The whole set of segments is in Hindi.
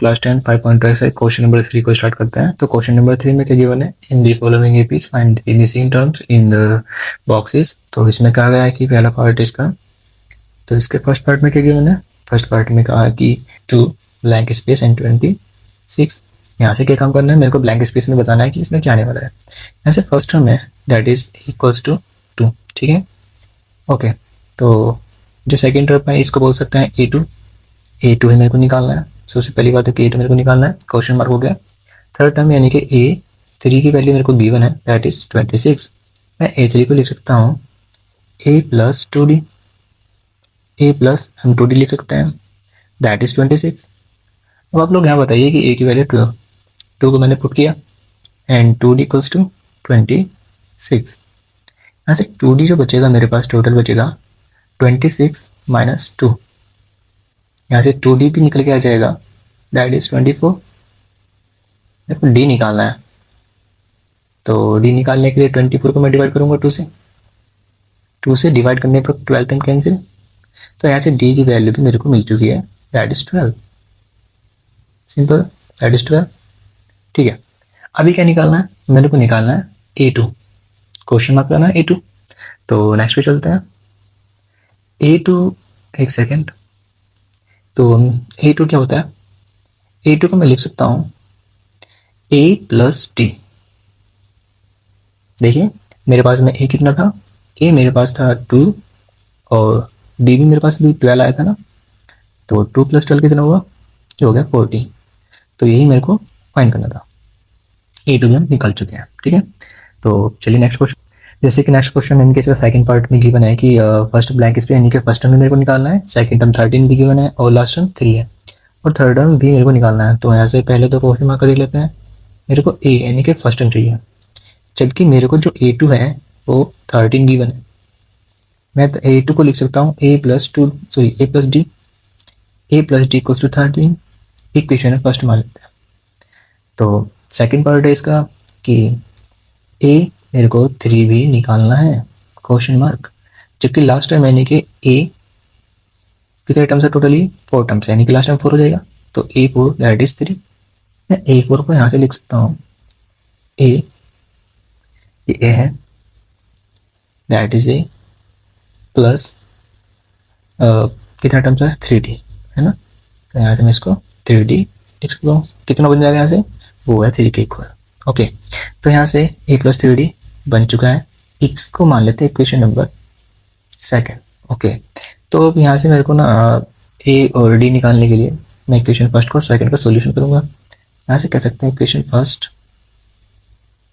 क्लास 10 5.2 एक्सरसाइज क्वेश्चन नंबर 3 को स्टार्ट करते हैं। तो क्वेश्चन नंबर 3 में क्या गिवन है, in the following APs find the missing terms in the boxes. तो इसमें कहा गया है कि पहला पार्ट इसका, तो इसके फर्स्ट पार्ट में क्या गिवन है, फर्स्ट पार्ट में कहा है कि 2 ब्लैंक स्पेस एंड 26। यहाँ से क्या काम करना है, मेरे को ब्लैंक स्पेस में बताना है कि इसमें क्या आने वाला है। यहाँ से फर्स्ट टर्म है दैट इज इक्वल्स टू 2, ठीक है, ओके। तो जो सेकेंड टर्म है इसको बोल सकते हैं A2 ही मेरे को निकालना है। सबसे पहली बात है कि A2 मेरे को निकालना है, क्वेश्चन मार्क हो गया। थर्ड टर्म यानी कि A3 की वैल्यू मेरे को गिवन है दैट इज 26। मैं A3 को लिख सकता हूँ A plus 2D, A plus हम 2D लिख सकते हैं दैट इज 26। अब आप लोग यहाँ बताइए कि A की वैल्यू 2 को मैंने पुट किया एंड 2D इक्वल्स टू 26। यहाँ से 2D जो बचेगा मेरे पास टोटल बचेगा 26 माइनस 2, यहाँ से 2D भी निकल के आ जाएगा दैट इज 24। देखो D निकालना है, तो D निकालने के लिए 24 को मैं डिवाइड करूंगा 2 से डिवाइड करने पर 12 टाइम कैंसिल, तो यहाँ से D की वैल्यू भी मेरे को मिल चुकी है that is 12, simple, that is 12, ठीक है। अभी क्या निकालना है, मेरे को निकालना है A2, क्वेश्चन मार्क करना है A2। तो नेक्स्ट पे चलते हैं। A2, एक सेकेंड, तो A2 क्या होता है, A2 को मैं लिख सकता हूँ A प्लस D। देखिए मेरे पास में A कितना था, A मेरे पास था 2 और D भी मेरे पास भी 12 आया था ना, तो 2 प्लस 12 कितना हुआ, जो हो गया 40। तो यही मेरे को फाइंड करना था। A2 भी हम निकाल चुके हैं, ठीक है। तो चलिए नेक्स्ट क्वेश्चन। जैसे कि नेक्स्ट क्वेश्चन यानी कि इसका सेकंड पार्ट में गिवन है कि फर्स्ट ब्लैंक स्पेस यानी कि फर्स्ट टर्म में मेरे को निकालना है, सेकंड टर्म 13 भी गिवन है और लास्ट टर्म 3 है और थर्ड टर्म भी मेरे को निकालना है। तो यहाँ से पहले तो क्वेश्चन मार्क कर लेते हैं। मेरे को A यानी कि फर्स्ट टर्म चाहिए, जबकि मेरे को जो A2 है वो 13 गिवन है। मैं तो A2 को लिख सकता हूँ A plus D, A plus D equals to 13, equation है फर्स्ट मान लेते हैं। तो सेकंड पार्ट है इसका कि A मेरे को 3 भी निकालना है, क्वेश्चन मार्क, जबकि लास्ट टाइम यानी कि A कितने टर्म्स है, टोटली 4 टर्म्स, यानी कि लास्ट टाइम 4 हो जाएगा, तो A4 दैट इज 3। मैं A4 को यहाँ से लिख सकता हूँ A, ये A है दैट इज A प्लस कितना टर्म्स है 3D है ना, तो यहाँ से मैं इसको 3D लिख सकता हूँ। कितना बन जाएगा यहाँ से, वो है 3 के इक्वल, ओके। तो यहाँ से A प्लस 3D बन चुका है, इसको मान लेते हैं इक्वेशन नंबर सेकेंड, ओके। तो अब यहाँ से मेरे को ना A और D निकालने के लिए मैं इक्वेशन फर्स्ट को सेकेंड का सोल्यूशन करूँगा। यहाँ से कह सकते हैं इक्वेशन फर्स्ट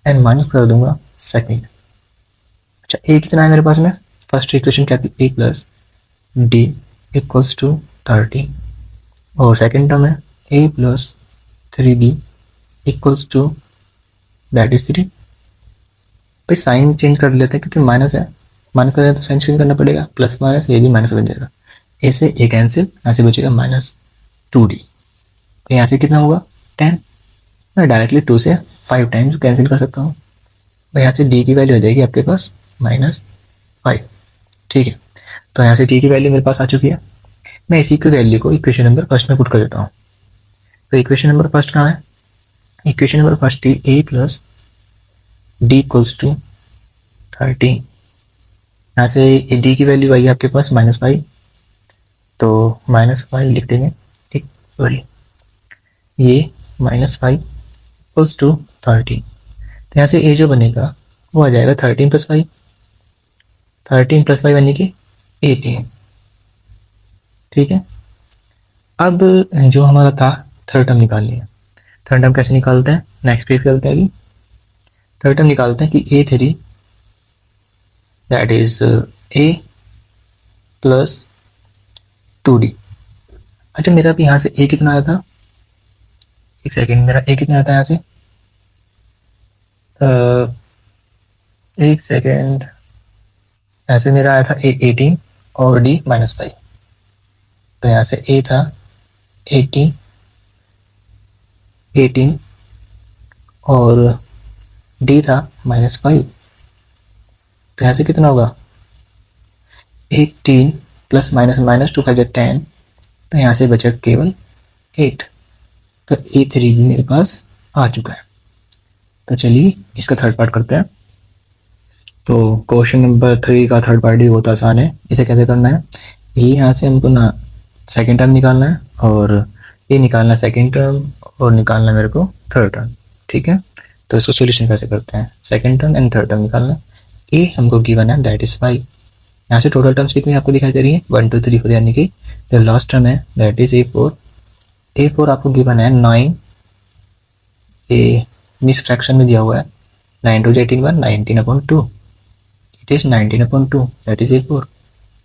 एंड माइनस कर दूंगा सेकेंड। अच्छा A कितना है मेरे पास में, फर्स्ट इक्वेशन क्या थी, A plus D equals to 30 और सेकेंड टर्म है A plus 3D equals to that is 3। भाई साइन चेंज कर लेते हैं क्योंकि माइनस है, माइनस करें तो साइन चेंज करना पड़ेगा, प्लस माइनस ये भी माइनस बन जाएगा, ए से ए कैंसिल, यहाँ से बचेगा माइनस 2D। तो यहाँ से कितना होगा 10, मैं डायरेक्टली 2 से 5 टाइम्स कैंसिल कर सकता हूँ। तो यहाँ से D की वैल्यू हो जाएगी आपके पास -5, ठीक है। तो यहाँ से D की वैल्यू मेरे पास आ चुकी है। मैं इसी की वैल्यू को इक्वेशन नंबर फर्स्ट में पुट कर देता हूँ। तो इक्वेशन नंबर फर्स्ट कहाँ है, इक्वेशन नंबर फर्स्ट थी A plus D equals to 30। यहाँ से D की वैल्यू आई आपके पास -5, तो -5 लिख देंगे, ठीक, सॉरी ये -5 इक्वल्स टू 30। तो यहाँ से A जो बनेगा वो आ जाएगा 13 + 5, 13 + 5 यानी कि 18, ठीक है। अब जो हमारा था थर्ड टर्म निकाल लिया, थर्ड टर्म कैसे निकालते हैं, नेक्स्ट पेज चलते हैं। अभी थर्ड टर्म निकालते हैं कि A3 that is A plus 2D। अच्छा मेरा भी यहाँ से A कितना आया था, एक सेकेंड, मेरा A कितना आया था यहाँ से, एक सेकेंड, ऐसे मेरा आया था A 18 और D -5। तो यहाँ से A था 18 और D था -5। तो यहाँ से कितना होगा 18 प्लस माइनस -2 5 10, तो यहाँ से बचा केवल 8। तो A3 भी मेरे पास आ चुका है। तो चलिए इसका थर्ड पार्ट करते हैं। तो क्वेश्चन नंबर 3 का थर्ड पार्ट भी बहुत आसान है। इसे कैसे करना है, ये यहाँ से हमको ना सेकेंड टर्म निकालना है और ये निकालना है सेकेंड टर्म और निकालना है मेरे को थर्ड टर्म। ठीक है, तो इसको सोल्यूशन कैसे करते हैं, second term and third term निकालना है। ए हमको गिवन है दैट इज 5। यहाँ से टोटल टर्म्स कितनी आपको दिखाई दे रही है, 1 2 3 4, यानी कि जो लास्ट टर्म है दैट इज A4। A4 आपको गिवन है 9, ए मिस फ्रैक्शन में दिया हुआ है 9 2 18 1, 19/2, it is 19/2, that is A4।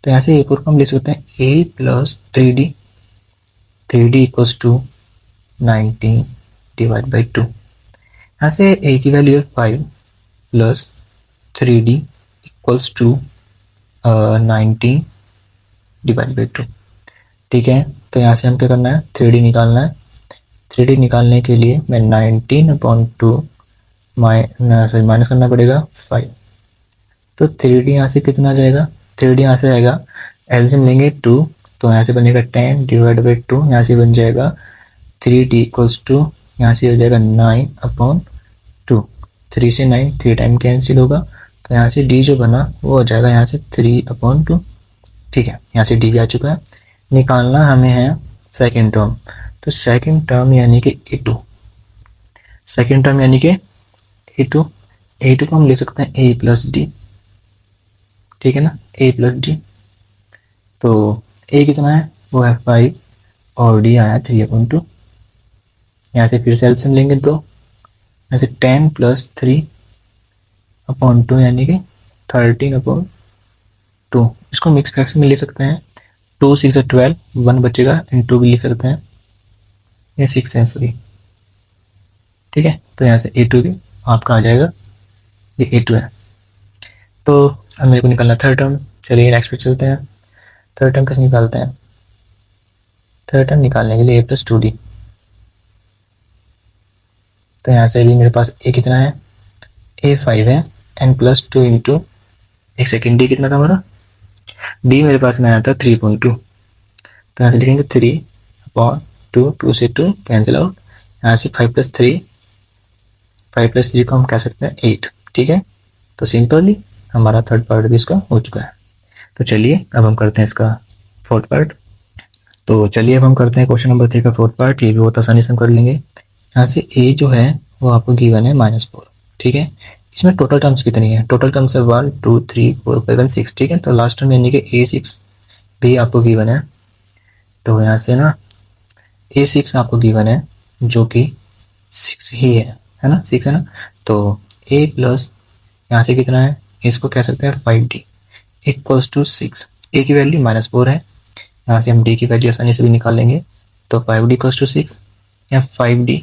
तो यहाँ से A4 को हम लिख सकते हैं A plus 3D, 3D equals to 19 divide by 2। यहाँ से A की वैल्यू है 5 plus 3D equals to 19 divide by 2। ठीक है, तो यहाँ से हम क्या करना है, 3D निकालना है। 3D निकालने के लिए मैं 19/2 माइनस करना पड़ेगा 5। तो 3D यहाँ से कितना आ जाएगा, 3D यहाँ से आएगा, एलसीएम लेंगे 2, तो यहाँ से बनेगा 10 डिवाइड बाई 2, यहाँ से बन जाएगा 3D इक्वल्स टू, यहाँ से हो जाएगा 9/2। 3 से 9 3 टाइम कैंसिल होगा, तो यहाँ से D जो बना वो हो जाएगा यहाँ से 3/2। ठीक है, यहाँ से D भी आ चुका है। निकालना हमें है सेकेंड टर्म, तो सेकेंड टर्म यानी कि A2, सेकेंड टर्म यानी कि A2। A2 को हम ले सकते हैं A प्लस D, ठीक है ना, A प्लस D। तो A कितना है, वो है 5 और D आया 3/2। यहाँ से फिर से एलसीएम लेंगे 2, यहाँ से 10 प्लस 3/2 यानी कि 13/2। इसको मिक्स फ्रैक्शन में ले सकते हैं, 2 6 12, 1 बचेगा एंड 2 भी लिख सकते हैं, ये 6 है सॉरी। ठीक है, तो यहाँ से A2 भी आपका आ जाएगा, ये A2 है। तो अब मेरे को निकालना थर्ड टर्म। चलिए नेक्स्ट पे चलते हैं। थर्ड टर्म कैसे निकालते हैं, थर्ड टर्म निकालने के लिए A प्लस 2D। तो यहाँ से भी मेरे पास A कितना है, A5 है एन प्लस 2 इंटू, एक सेकेंड D कितना था हमारा, D मेरे पास में आया था 3/2। तो यहाँ से लिखेंगे 3/2, 2 से 2 कैंसिल आउट, यहाँ से 5 प्लस 3, 5 प्लस 3 को हम कह सकते हैं 8। ठीक है, तो सिंपली हमारा थर्ड पार्ट भी इसका हो चुका है। तो चलिए अब हम करते हैं इसका फोर्थ पार्ट। तो चलिए अब हम करते हैं क्वेश्चन नंबर 3 का फोर्थ पार्ट। ये भी बहुत आसानी से हम कर लेंगे। यहाँ से A जो है वो आपको गिवन है -4। ठीक है, इसमें टोटल टर्म्स कितनी है, टोटल टर्म्स है 1 2 3 4 5 1 6। ठीक है, तो लास्ट टर्म यानी कि A6 भी आपको गिवन है। तो यहाँ से ना A6 आपको गिवन है जो कि 6 ही है ना, 6 है ना। तो A प्लस यहाँ से कितना है, इसको कह सकते हैं 5D इक्वल्स टू 6। A की वैल्यू -4 है, यहाँ से हम D की वैल्यू आसानी से भी निकाल लेंगे। तो 5D इक्वल्स टू 6 या 5D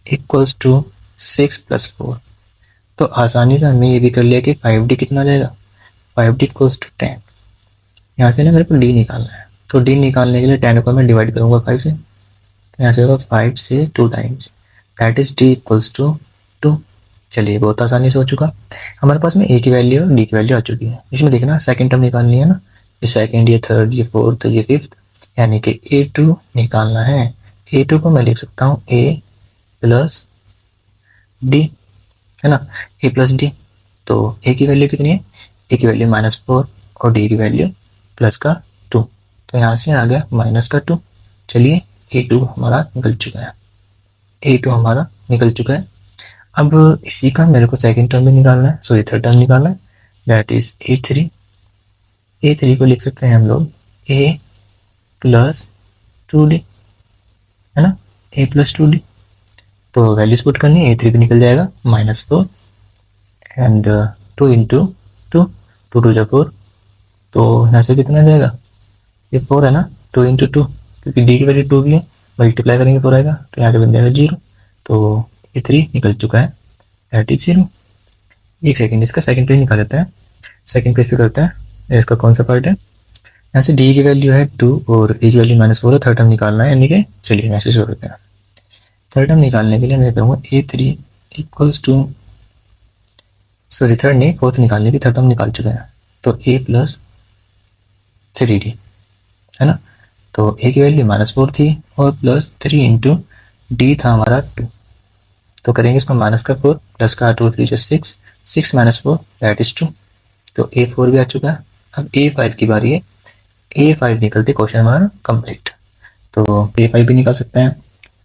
इक्वल्स टू 6 प्लस 4। तो आसानी से हमने ये भी कर लिया कि 5D कितना आ जाएगा, 5D इक्वल्स टू 10। यहाँ से ना मेरे को D निकालना है, तो D निकालने के लिए 10 को मैं डिवाइड करूँगा 5 से, तो यहाँ से होगा 5 से 2 times, that is D equals to 2। चलिए बहुत आसानी से हो चुका। हमारे पास में A की वैल्यू और D की वैल्यू आ चुकी है। इसमें देखना सेकंड टर्म निकालनी है ना, ये सेकंड, ये थर्ड, ये फोर्थ, ये फिफ्थ, यानी कि A2 निकालना है। A2 को मैं लिख सकता हूँ A प्लस D, है ना, A प्लस D। तो A की वैल्यू कितनी है, A की वैल्यू -4 और D की वैल्यू प्लस का 2, तो यहाँ से आ गया माइनस का 2। चलिए A2 हमारा निकल चुका है, A2 हमारा निकल चुका है। अब इसी का मेरे को सेकंड टर्म भी निकालना है, सॉरी थर्ड टर्म निकालना है, दैट इज A3। A3 को लिख सकते हैं हम लोग A प्लस 2D, है ना, A प्लस 2D। तो वैल्यूज पुट करनी है, A3 भी निकल जाएगा -4 एंड 2 इंटू 2, 2 2 4, तो यहाँ से कितना आ जाएगा, ये 4 है ना, 2 इंटू 2, क्योंकि D की वैल्यू 2 भी है, मल्टीप्लाई करेंगे 4 आएगा, तो यहाँ से बन जाएगा 0। तो A3 निकल चुका है, दैट इज 0। एक सेकेंड, इसका सेकंड पेज निकाल लेते हैं। सेकंड पेज पे करते हैं, इसका कौन सा पार्ट है, यहाँ से D की वैल्यू है 2 और A की वैल्यू -4 है, थर्ड टर्म निकालना है, यानी कि चलिए मैसेज शुरू करते हैं। थर्ड टर्म निकालने के लिए मैं करूँगा A3 equals to, sorry third नहीं, फोर्थ निकालने की, थर्ड टर्म निकाल चुके हैं, तो A प्लस 3D, है ना। तो A की वैल्यू -4 थी और प्लस 3 इंटू डी था हमारा 2, तो करेंगे इसको माइनस का 4 प्लस का 2 3 जो 6, 6 माइनस 4 दैट इज 2। तो A4 भी आ चुका है। अब A5 की बारी है। A5 निकलते क्वेश्चन हमारा कंप्लीट। तो A5 भी निकाल सकते हैं।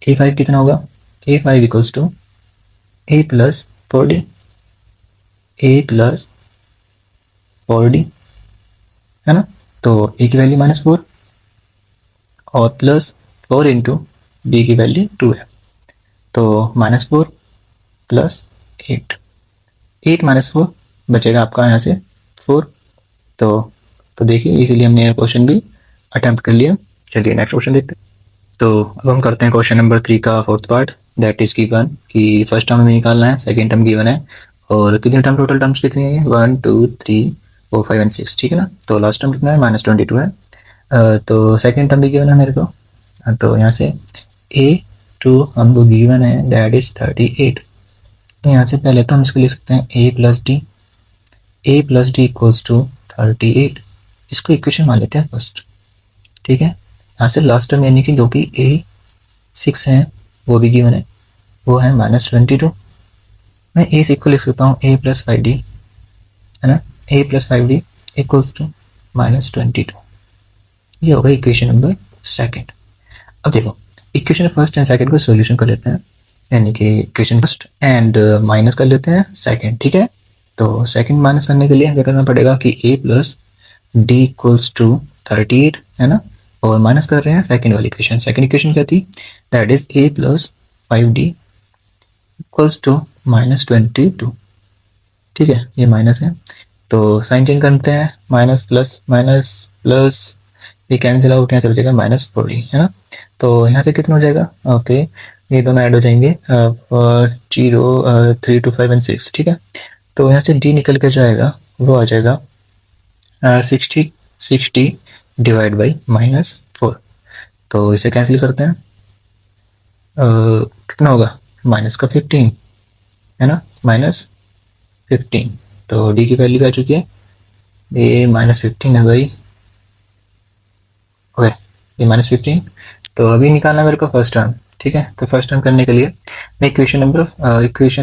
A5 कितना होगा? A5 equals to A plus 4D, A plus 4D है ना। तो A की वैल्यू -4 और प्लस 4 इंटू D की वैल्यू 2 है। तो -4 प्लस 8, 8 माइनस 4 बचेगा आपका यहाँ से 4। तो देखिए इसीलिए हमने क्वेश्चन भी अटेम्प्ट कर लिया। चलिए नेक्स्ट क्वेश्चन देखते हैं। तो अब हम करते हैं क्वेश्चन नंबर 3 का fourth part, that is given कि फर्स्ट टर्म हमें निकालना है, सेकेंड टर्म गिवन है और कितने टर्म, टोटल टर्म्स कितनी है? 1 2 3 4 5 एंड 6, ठीक है ना। तो लास्ट टर्म कितना है? -22 है। तो सेकेंड टर्म भी गिवन है मेरे को। तो यहाँ से A2 हमको गिवन है दैट इज 38। तो यहाँ से पहले तो हम इसको लिख सकते हैं A plus D equals to 38। इसको इक्वेशन मान लेते हैं फर्स्ट, ठीक है। यहाँ से लास्ट टर्म यानी कि जो कि A6 है वो भी गिवन है, वो है -22। मैं A6 को लिख सकता हूँ A प्लस 5D है ना, A plus 5D equals to -22। ये होगा इक्वेशन नंबर सेकेंड। अब देखो इक्वेशन फर्स्ट एंड सेकेंड को सॉल्यूशन कर लेते हैं, यानी कि इक्वेशन फर्स्ट एंड माइनस कर लेते हैं सेकेंड, ठीक है। तो सेकेंड माइनस करने के लिए हमें करना पड़ेगा कि A plus D equals to 38 है ना, और माइनस कर रहे हैं सेकेंड वाली इक्वेशन। सेकेंड इक्वेशन क्या थी? That is A plus 5D equals to -22, ठीक है। ये माइनस है तो साइन चेंज करते हैं, माइनस प्लस माइनस प्लस, ये कैंसिल आउट, यहाँ चल जाएगा -40 है ना। तो यहाँ से कितना हो जाएगा? ओके ये दोनों ऐड हो जाएंगे 0 3 2 5 एंड 6, ठीक है। तो यहाँ से D निकल के जाएगा, वो आ जाएगा 60 डिवाइड बाई -4। तो इसे कैंसिल करते हैं, कितना होगा? माइनस का 15 है ना, -15। तो D की वैल्यू क्या आ चुकी है? ये -15 है भाई, ओके ये -15। तो अभी निकालना मेरे को फर्स्ट टर्म, ठीक है। तो फर्स्ट टर्म करने के लिए मैं इक्वेशन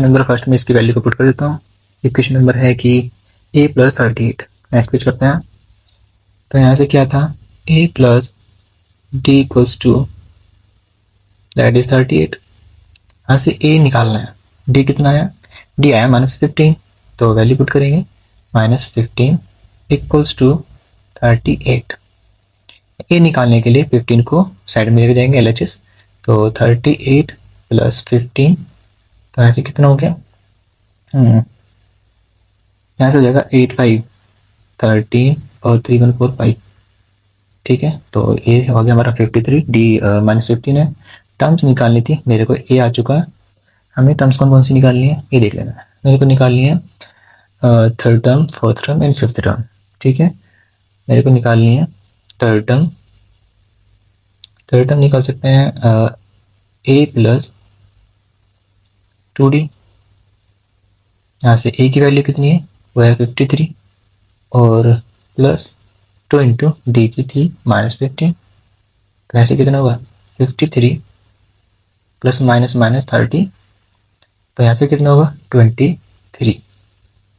नंबर फर्स्ट में इसकी वैल्यू को पुट कर देता हूँ। इक्वेशन नंबर है कि A प्लस 38। नेक्स्ट पेज करते हैं। तो यहाँ से क्या था? A plus D equals to that is 38। यहाँ से A निकालना है, D कितना आया? D आया -15, तो वैल्यू पुट करेंगे -15 इक्वल्स टू 38। A निकालने के लिए 15 को साइड में लेके जाएंगे LHS, तो 38 प्लस 15, तो यहाँ से कितना हो गया? यहाँ से हो जाएगा 8 5 13 और 3 1 4 5, ठीक है। तो ये हो गया हमारा 53। D -15 है। टर्म्स निकालनी थी मेरे को, A आ चुका है। हमें टर्म्स कौन कौन सी निकालनी है ये देख लेना है। मेरे को निकालनी है third term, fourth term and fifth term, ठीक है। मेरे को निकालनी है थर्ड टर्म निकाल सकते हैं A प्लस 2D। यहाँ से A की वैल्यू कितनी है? वो है 53 और प्लस 2 इंटू डी की थी -15। तो ऐसे कितना होगा? 53 प्लस -30, तो यहाँ से कितना होगा? 23।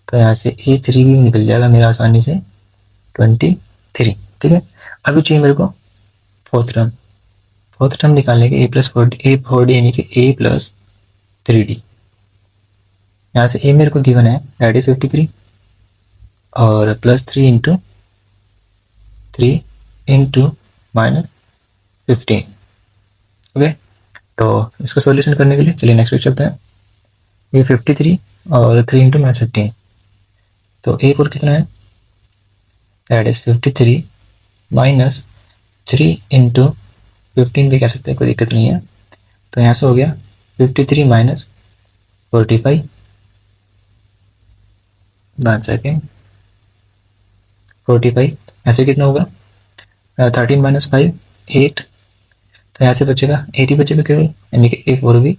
तो यहाँ से A3 भी निकल जाएगा मेरा आसानी से 23, ठीक है। अभी चाहिए मेरे को फोर्थ टर्म निकालने के A4D यानी कि A प्लस 3D। यहाँ से A मेरे को गिवन है दैट इज 53 और प्लस 3 इंटू -15, ओके। तो इसका सॉल्यूशन करने के लिए चलिए नेक्स्ट पेज चलते हैं। ये 53 और 3 इंटू -15, तो A4 कितना है? दैट इज 53 माइनस 3 इंटू 15 भी कह सकते हैं, कोई दिक्कत नहीं है। तो यहाँ से हो गया 53 माइनस 45, 1 सेकेंड, 45 ऐसे कितना होगा? 13 माइनस 5 8, तो यहाँ से बचेगा 80 बचेगा केवल, यानी कि A4 भी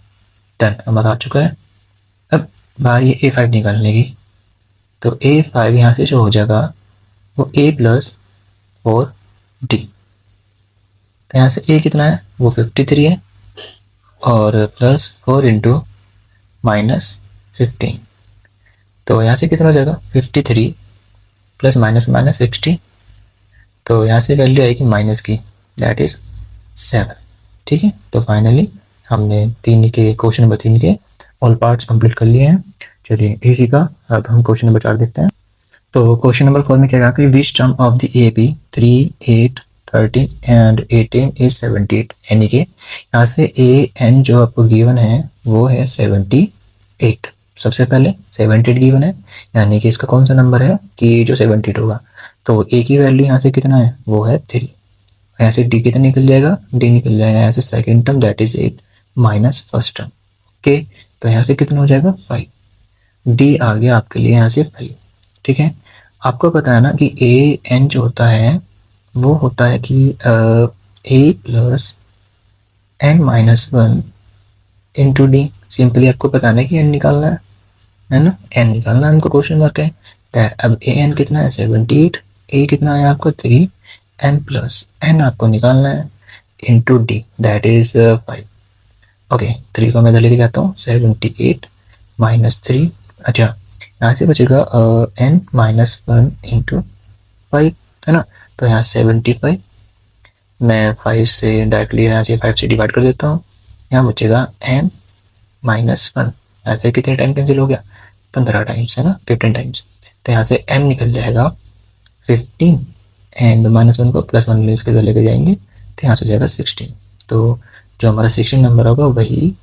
डन हमारा आ चुका है। अब बारी A5 निकालने की, तो A5 यहाँ से जो हो जाएगा वो A प्लस 4D। तो यहाँ से A कितना है? वो 53 है और प्लस 4 इंटू माइनस 15। तो यहाँ से कितना हो जाएगा 53 प्लस माइनस माइनस 60। तो यहाँ से वैल्यू आएगी माइनस की, दैट इज 7। ठीक है, तो फाइनली हमने क्वेश्चन नंबर 3 के ऑल पार्ट्स कंप्लीट कर लिए हैं। चलिए इसी का अब हम क्वेश्चन नंबर 4 देखते हैं। तो क्वेश्चन नंबर 4 में क्या कहा कि which term of the A B 3, 8, 13 and 18 is 78। यानी कि यहाँ से ए एन जो आपको गिवन है वो है 78। सबसे पहले 78 गिवन है, यानी कि इसका कौन सा नंबर है कि जो 78 होगा। तो ए की वैल्यू यहाँ से कितना है, वो है 3। यहाँ से डी कितना निकल जाएगा, डी निकल जाएगा यहाँ से second term that is 8 minus first term. Okay, तो यहाँ से कितना हो जाएगा 5। डी आ गया आपके लिए यहाँ से 5। ठीक है, आपको पता है ना कि ए एन जो होता है वो होता है कि a plus n minus 1 into d. Simply आपको बताना है कि एन निकालना है ना, एन निकालना है हमको, क्वेश्चन मार्क है। अब ए एन कितना है 78, ए कितना है आपको 3, एन प्लस एन आपको निकालना है into D that is 5। Okay, 3 को मैं इधर लेके जाता हूँ, 78 माइनस 3। अच्छा, यहाँ से बचेगा एन माइनस 1 इंटू 5, है ना। तो यहाँ 75 मैं 5 से डायरेक्टली यहाँ से 5 से डिवाइड कर देता हूँ। यहाँ बचेगा एन माइनस 1। ऐसे कितने टाइम कैंसिल हो गया, 15 टाइम्स, है ना, 15 टाइम्स। तो यहाँ से एन निकल जाएगा 15 एंड माइनस 1 को प्लस 1 लेकर लेके जाएंगे तो यहाँ से हो जाएगा 16। तो जो हमारा 16 नंबर होगा वही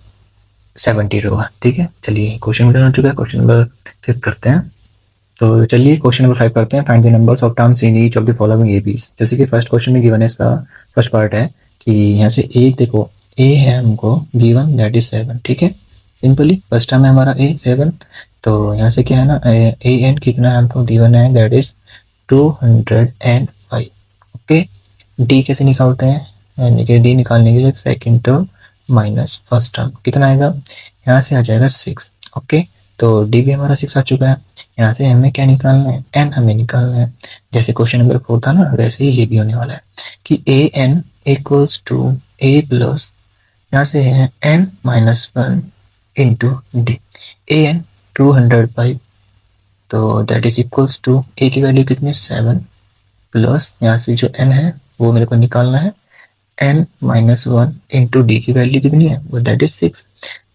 70 होगा। ठीक है, चलिए क्वेश्चन डन हो चुका है। क्वेश्चन नंबर 5 करते हैं। तो चलिए क्वेश्चन नंबर 5 करते हैं। Find the numbers of terms in each of the following APs. जैसे कि फर्स्ट क्वेश्चन में गिवन है, इसका फर्स्ट पार्ट है कि यहाँ से एक देखो ए है हमको गिवन दैट इज 7। ठीक है, सिंपली फर्स्ट टर्म है हमारा ए 7। तो यहाँ से क्या है ना, ए एन कितना है हमको गिवन है दैट इज 205। ओके, डी कैसे निकालते हैं, यानी कि डी निकालने के लिए second term minus first term कितना आएगा, यहाँ से आ जाएगा 6। ओके, तो डी भी हमारा 6 आ चुका है। यहाँ से हमें क्या निकालना है, एन हमें निकालना है। जैसे क्वेश्चन नंबर 4 था ना, वैसे ही ये भी होने वाला है कि a n equals to a plus, यहाँ से है n minus 1 into d. A n 205, तो that is equals to a की वैल्यू कितनी 7 प्लस यहाँ से जो एन है वो मेरे को निकालना है एन माइनस 1 इंटू डी की वैल्यू कितनी है वो दैट इज 6।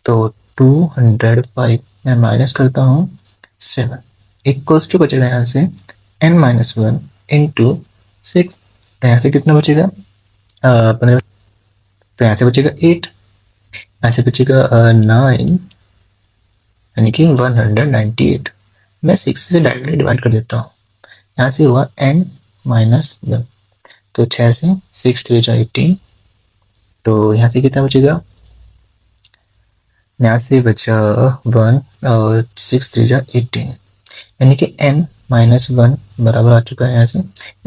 तो 205 मैं माइनस करता हूँ 7 इक्वल्स टू बचेगा यहाँ से एन माइनस 1 इंटू 6। तो यहाँ से कितना बचेगा 15। तो यहाँ से बचेगा 8, यहाँ से बचेगा 9, यानी कि 198। मैं 6 से डायरेक्टली डिवाइड कर देता हूँ। यहाँ से हुआ एन माइनस 1, तो 6 से 6 3 जा 18। तो यहाँ से कितना बचेगा, यहाँ से बचा 1 और 6 3 जा 18, यानी कि n माइनस 1 बराबर आ चुका है। यहाँ से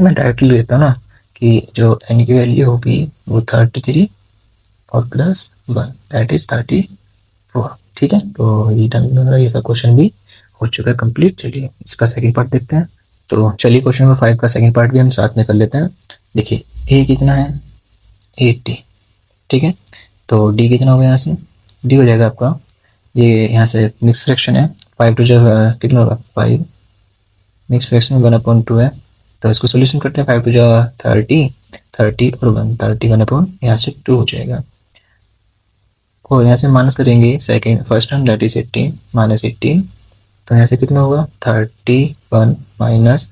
मैं डायरेक्टली लेता हूँ ना कि जो n की वैल्यू होगी वो 33 और प्लस 1 दैट इज 34। ठीक है, तो ये डन, ये सब क्वेश्चन भी हो चुका है कंप्लीट। चलिए इसका सेकंड पार्ट देखते हैं। तो चलिए क्वेश्चन नंबर 5 का सेकंड पार्ट भी हम साथ में कर लेते हैं। देखिए ए कितना है 80। ठीक है, तो डी कितना होगा, यहाँ से डी हो जाएगा आपका, ये यहाँ से मिक्स फ्रैक्शन है 5 टू जो कितना होगा 5, मिक्स फ्रैक्शन 1/2 है। तो इसको सोल्यूशन करते हैं, 5 टू जो 30, 30 और 1, 30 1/, यहाँ से 2 हो जाएगा। और यहाँ से माइनस करेंगे second first term that is 18 minus 18। तो यहाँ से कितना होगा 31 माइनस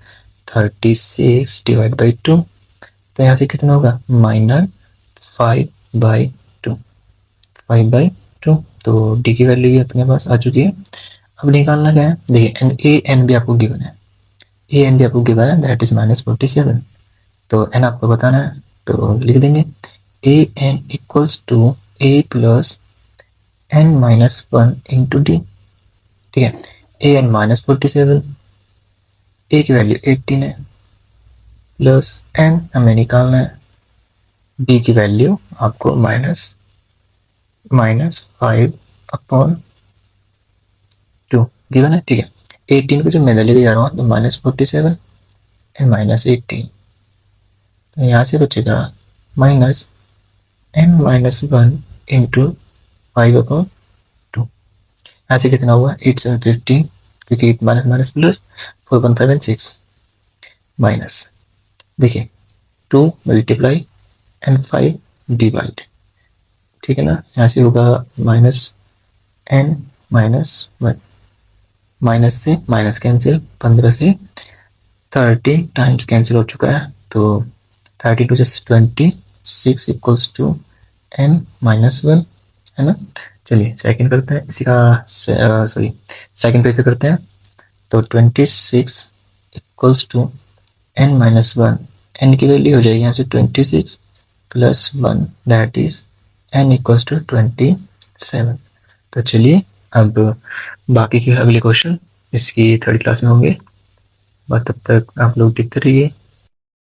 36 डिवाइड बाई 2। तो यहाँ से कितना होगा माइनस 5/2, 5/2। तो डी की वैल्यू भी अपने पास आ चुकी है। अब निकालना क्या है, देखिए ए एन भी आपको गिवन है, ए एन भी आपको गिवन है दैट इज -47। तो एन आपको बताना है, तो लिख देंगे a n equals to a plus n minus 1 into d. ठीक है, ए एन -47, ए की वैल्यू 18 है, प्लस एन हमें निकालना है, डी की वैल्यू आपको -5/2 गिवन है। ठीक है, 18 को जब मैं लेके जा रहा हूँ तो -47 एंड -18। तो यहाँ से बचेगा -n - 1 इंटू 5/2। ऐसे कितना हुआ 8 7 15, क्योंकि 8 minus minus plus 4.5 and 6 minus, देखिए 2 मल्टीप्लाई एंड 5 डिवाइड, ठीक है ना। यहाँ से होगा -n -1, माइनस से माइनस कैंसिल, 15 से 30 टाइम्स कैंसिल हो चुका है, तो 32 से 26 इक्वल्स टू n-1, है ना। चलिए सेकंड करते हैं इसी का, सॉरी सेकंड पेज पे करते हैं। तो 26 इक्वल्स टू n-1, n की वैल्यू हो जाएगी यहाँ से 26 plus 1, that is n equals to 27। तो चलिए अब बाकी के अगले क्वेश्चन इसकी थर्ड क्लास में होंगे, बस तब तक आप लोग देखते रहिए।